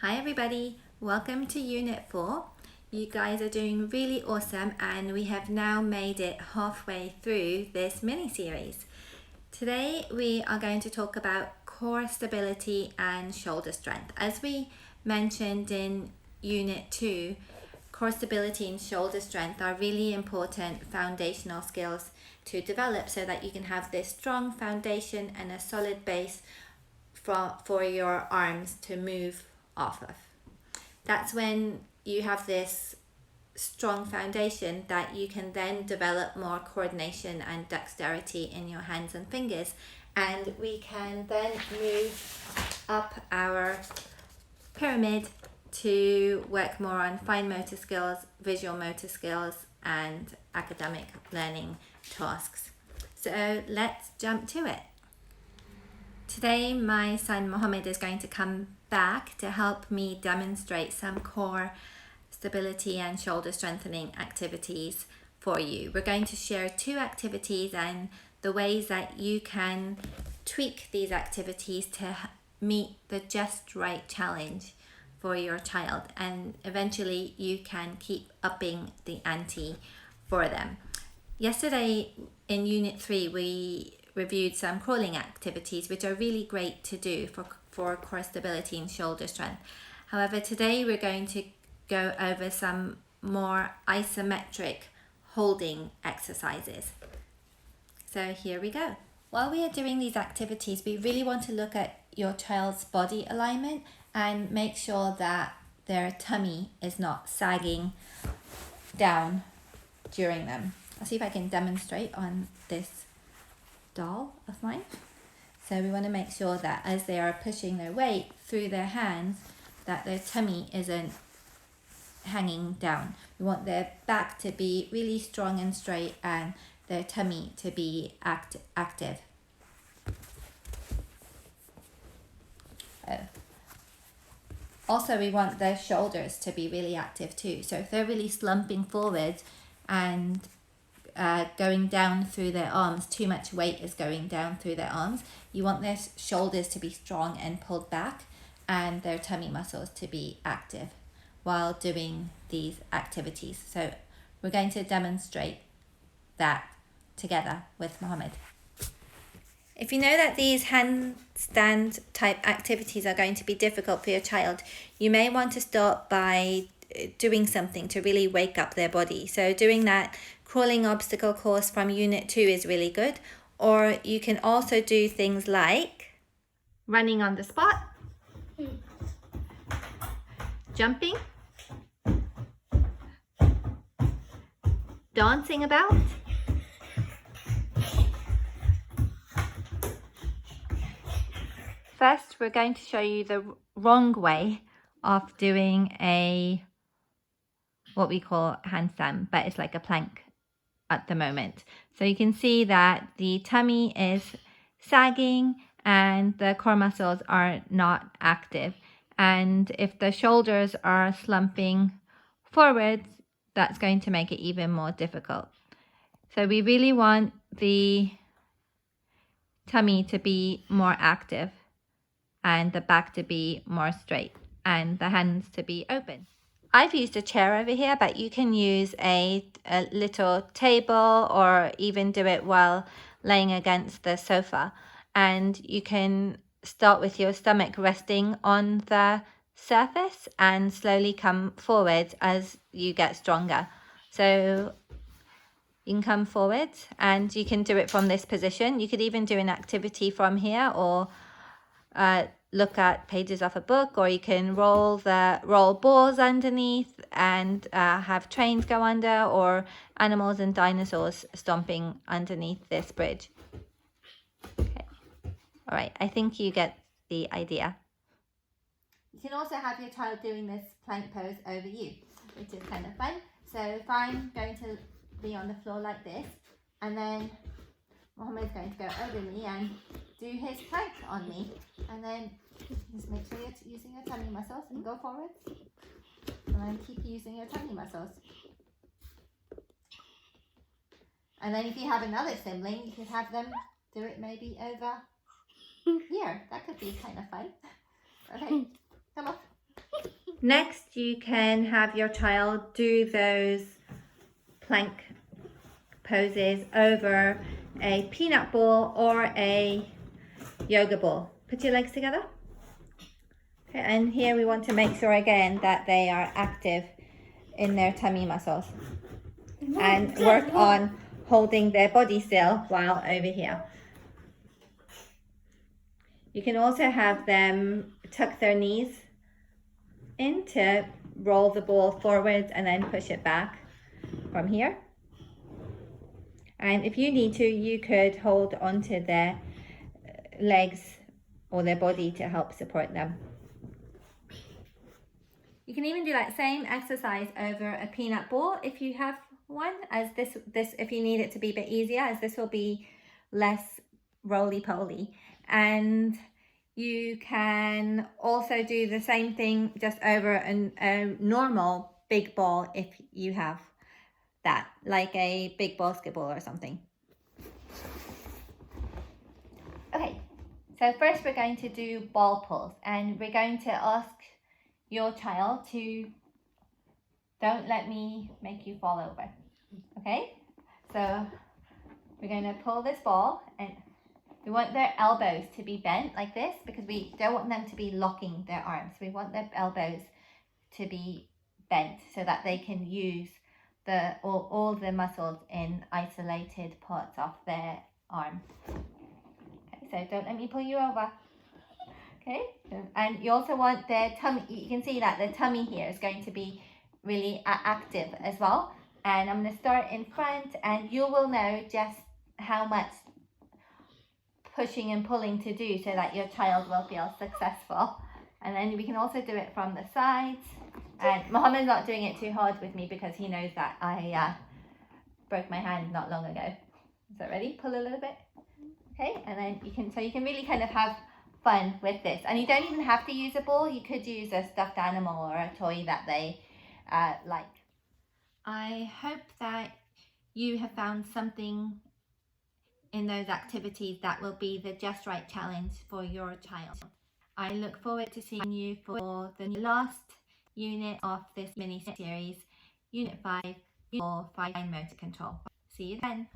Hi everybody, welcome to Unit 4. You guys are doing really awesome and we have now made it halfway through this mini-series. Today we are going to talk about core stability and shoulder strength. As we mentioned in Unit 2, core stability and shoulder strength are really important foundational skills to develop so that you can have this strong foundation and a solid base for your arms to move off of. That's when you have this strong foundation that you can then develop more coordination and dexterity in your hands and fingers, and we can then move up our pyramid to work more on fine motor skills, visual motor skills, and academic learning tasks. So let's jump to it. Today my son Mohammed is going to come back to help me demonstrate some core stability and shoulder strengthening activities for you. We're going to share 2 activities and the ways that you can tweak these activities to meet the just right challenge for your child, and eventually you can keep upping the ante for them. Yesterday in Unit 3 we reviewed some crawling activities which are really great to do for core stability and shoulder strength. However, today we're going to go over some more isometric holding exercises. So here we go. While we are doing these activities, we really want to look at your child's body alignment and make sure that their tummy is not sagging down during them. I'll see if I can demonstrate on this doll of mine. So we want to make sure that as they are pushing their weight through their hands, that their tummy isn't hanging down. We want their back to be really strong and straight and their tummy to be active. Also, we want their shoulders to be really active too. So if they're really slumping forward and going down through their arms, too much weight is going down through their arms, you want their shoulders to be strong and pulled back and their tummy muscles to be active while doing these activities. So we're going to demonstrate that together with Mohammed. If you know that these handstand type activities are going to be difficult for your child, you may want to start by doing something to really wake up their body. So doing that crawling obstacle course from Unit 2 is really good. Or you can also do things like running on the spot, jumping, dancing about, first we're going to show you the wrong way of doing what we call handstand, but it's like a plank at the moment. So you can see that the tummy is sagging and the core muscles are not active. And if the shoulders are slumping forwards, that's going to make it even more difficult. So we really want the tummy to be more active and the back to be more straight and the hands to be open. I've used a chair over here, but you can use a little table or even do it while laying against the sofa. And you can start with your stomach resting on the surface and slowly come forward as you get stronger. So you can come forward and you can do it from this position. You could even do an activity from here or look at pages of a book, or you can roll balls underneath and have trains go under, or animals and dinosaurs stomping underneath this bridge. Okay. All right, I think you get the idea. You can also have your child doing this plank pose over you, which is kind of fun. So if I'm going to be on the floor like this, and then Mohammed's going to go over me and do his plank on me, and then just make sure you're using your tummy muscles and go forward, and then keep using your tummy muscles. And then if you have another sibling, you could have them do it maybe over here. That could be kind of fun. Okay, come on. Next, you can have your child do those plank poses over a peanut ball or a yoga ball. Put your legs together. Okay, and here we want to make sure again that they are active in their tummy muscles and work on holding their body still while over here. You can also have them tuck their knees in to roll the ball forwards and then push it back from here. And if you need to, you could hold onto their legs or their body to help support them. You can even do that same exercise over a peanut ball if you have one, as this if you need it to be a bit easier, as this will be less roly-poly. And you can also do the same thing just over a normal big ball if you have that, like a big basketball or something. Okay, so first we're going to do ball pulls, and we're going to ask your child to, don't let me make you fall over. Okay, so we're going to pull this ball, and we want their elbows to be bent like this because we don't want them to be locking their arms. We want their elbows to be bent so that they can use all the muscles in isolated parts of their arm. Okay, so don't let me pull you over. Okay, and you also want their tummy. You can see that the tummy here is going to be really active as well. And I'm going to start in front, and you will know just how much pushing and pulling to do so that your child will feel successful. And then we can also do it from the sides. And Mohammed's not doing it too hard with me because he knows that I broke my hand not long ago. Is that ready? Pull a little bit. Okay, and then you can really kind of have fun with this. And you don't even have to use a ball. You could use a stuffed animal or a toy that they like. I hope that you have found something in those activities that will be the just right challenge for your child. I look forward to seeing you for the last unit of this mini series, Unit 5, for fine motor control. See you then.